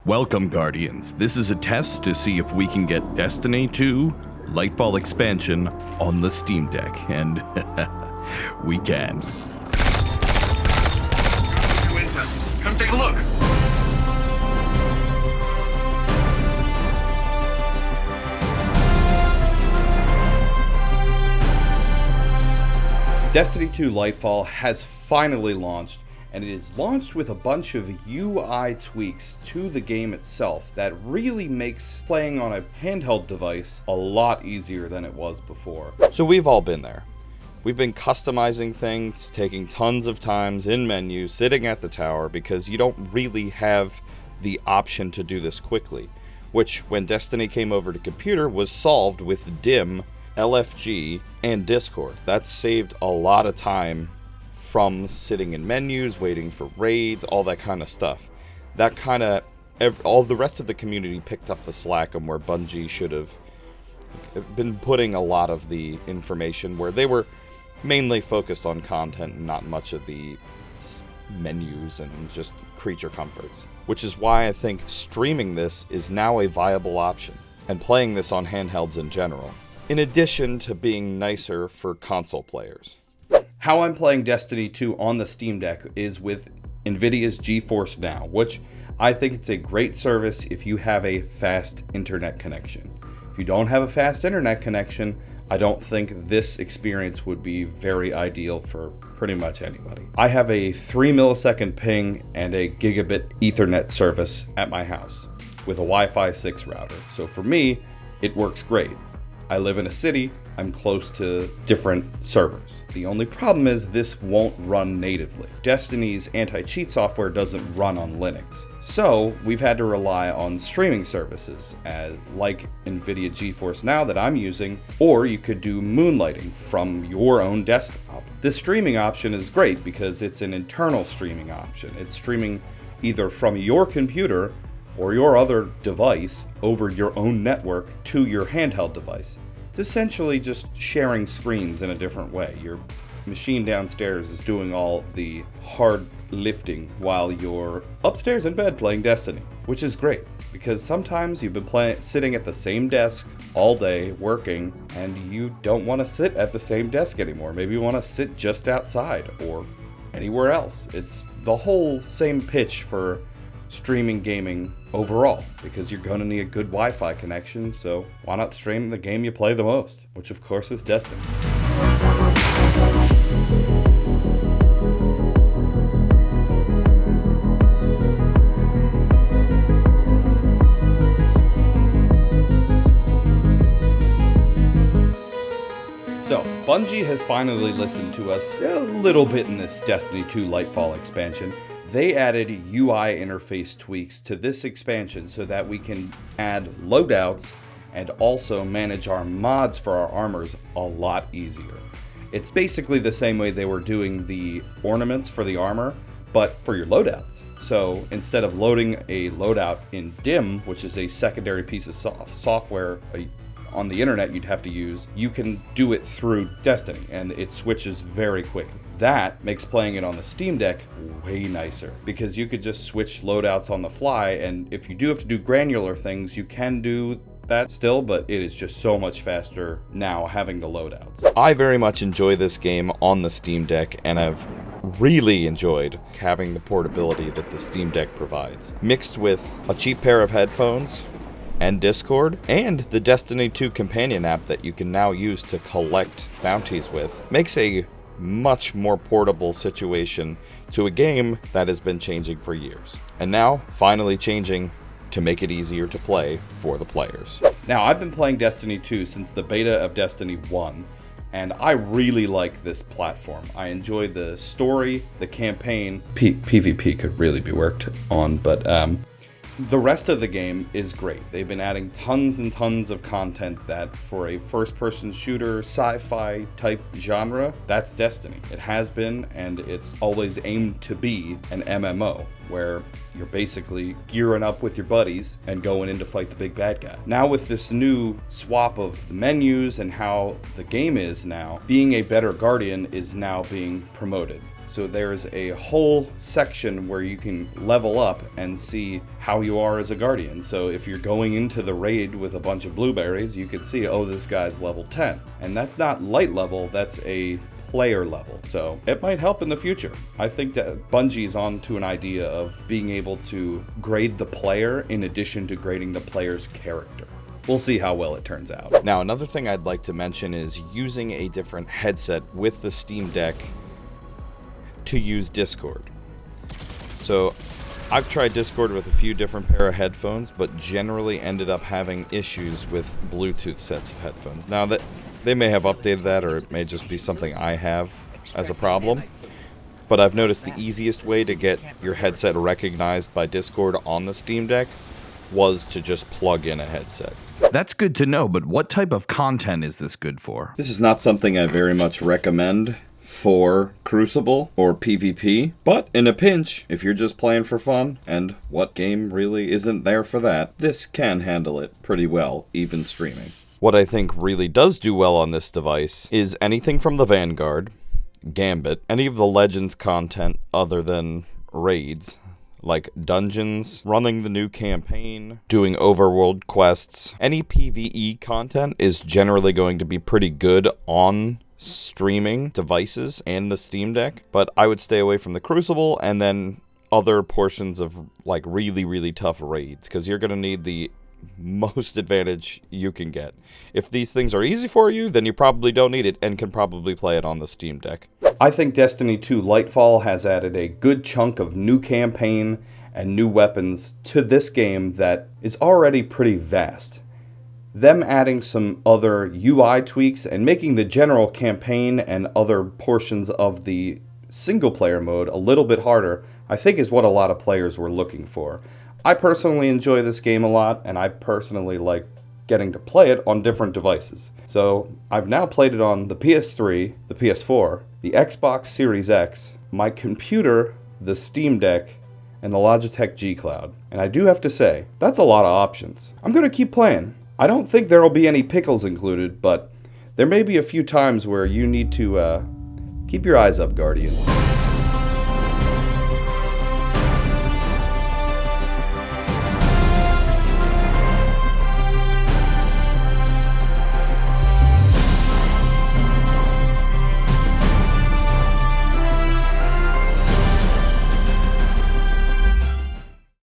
Welcome, Guardians. This is a test to see if we can get Destiny 2 Lightfall expansion on the Steam Deck, and we can. Come take a look. Destiny 2 Lightfall has finally launched, and it is launched with a bunch of UI tweaks to the game itself that really makes playing on a handheld device a lot easier than it was before. So we've all been there. We've been customizing things, taking tons of times in menu, sitting at the tower, because you don't really have the option to do this quickly, which when Destiny came over to computer was solved with DIM, LFG, and Discord. That saved a lot of time from sitting in menus, waiting for raids, all that kind of stuff. That kind of, all the rest of the community picked up the slack on where Bungie should have been putting a lot of the information, where they were mainly focused on content and not much of the menus and just creature comforts. Which is why I think streaming this is now a viable option, and playing this on handhelds in general, in addition to being nicer for console players. How I'm playing Destiny 2 on the Steam Deck is with NVIDIA's GeForce Now, which I think it's a great service if you have a fast internet connection. If you don't have a fast internet connection, I don't think this experience would be very ideal for pretty much anybody. I have a 3 millisecond ping and a gigabit Ethernet service at my house with a Wi-Fi 6 router. So for me, it works great. I live in a city, I'm close to different servers. The only problem is this won't run natively. Destiny's anti-cheat software doesn't run on Linux. So we've had to rely on streaming services like NVIDIA GeForce Now that I'm using, or you could do moonlighting from your own desktop. This streaming option is great because it's an internal streaming option. It's streaming either from your computer or your other device over your own network to your handheld device. It's essentially just sharing screens in a different way. Your machine downstairs is doing all the hard lifting while you're upstairs in bed playing Destiny, which is great because sometimes you've been sitting at the same desk all day working and you don't want to sit at the same desk anymore. Maybe you want to sit just outside or anywhere else. It's the whole same pitch for streaming gaming overall, because you're going to need a good Wi-Fi connection, so why not stream the game you play the most, which of course is Destiny. So, Bungie has finally listened to us a little bit in this Destiny 2 Lightfall expansion. They added UI interface tweaks to this expansion so that we can add loadouts and also manage our mods for our armors a lot easier. It's basically the same way they were doing the ornaments for the armor, but for your loadouts. So instead of loading a loadout in DIM, which is a secondary piece of software on the internet you'd have to use, you can do it through Destiny, and it switches very quickly. That makes playing it on the Steam Deck way nicer, because you could just switch loadouts on the fly, and if you do have to do granular things, you can do that still, but it is just so much faster now having the loadouts. I very much enjoy this game on the Steam Deck, and I've really enjoyed having the portability that the Steam Deck provides, mixed with a cheap pair of headphones and Discord, and the Destiny 2 companion app that you can now use to collect bounties with, makes a much more portable situation to a game that has been changing for years. And now, finally changing to make it easier to play for the players. Now, I've been playing Destiny 2 since the beta of Destiny 1, and I really like this platform. I enjoy the story, the campaign. PvP could really be worked on, but the rest of the game is great. They've been adding tons and tons of content that for a first-person shooter, sci-fi type genre, that's Destiny. It has been, and it's always aimed to be an MMO, where you're basically gearing up with your buddies and going in to fight the big bad guy. Now with this new swap of the menus and how the game is now, being a better Guardian is now being promoted. So there's a whole section where you can level up and see how you are as a Guardian. So if you're going into the raid with a bunch of blueberries, you can see, oh, this guy's level 10. And that's not light level, that's a player level. So it might help in the future. I think that Bungie's on to an idea of being able to grade the player in addition to grading the player's character. We'll see how well it turns out. Now, another thing I'd like to mention is using a different headset with the Steam Deck to use Discord. So I've tried Discord with a few different pair of headphones, but generally ended up having issues with Bluetooth sets of headphones. Now that they may have updated that, or it may just be something I have as a problem, but I've noticed the easiest way to get your headset recognized by Discord on the Steam Deck was to just plug in a headset. That's good to know, but what type of content is this good for? This is not something I very much recommend for Crucible or PvP, but in a pinch, if you're just playing for fun, and what game really isn't there for that, this can handle it pretty well, even streaming. What I think really does do well on this device is anything from the Vanguard, Gambit, any of the Legends content other than raids, like dungeons, running the new campaign, doing overworld quests. Any PvE content is generally going to be pretty good on streaming devices and the Steam Deck, but I would stay away from the Crucible and then other portions of like really tough raids, because you're going to need the most advantage you can get. If these things are easy for you, then you probably don't need it and can probably play it on the Steam Deck. I think Destiny 2 Lightfall has added a good chunk of new campaign and new weapons to this game that is already pretty vast. Them adding some other UI tweaks and making the general campaign and other portions of the single player mode a little bit harder, I think is what a lot of players were looking for. I personally enjoy this game a lot, and I personally like getting to play it on different devices. So I've now played it on the PS3, the PS4, the Xbox Series X, my computer, the Steam Deck, and the Logitech G Cloud. And I do have to say, that's a lot of options. I'm going to keep playing. I don't think there will be any pickles included, but there may be a few times where you need to keep your eyes up, Guardian.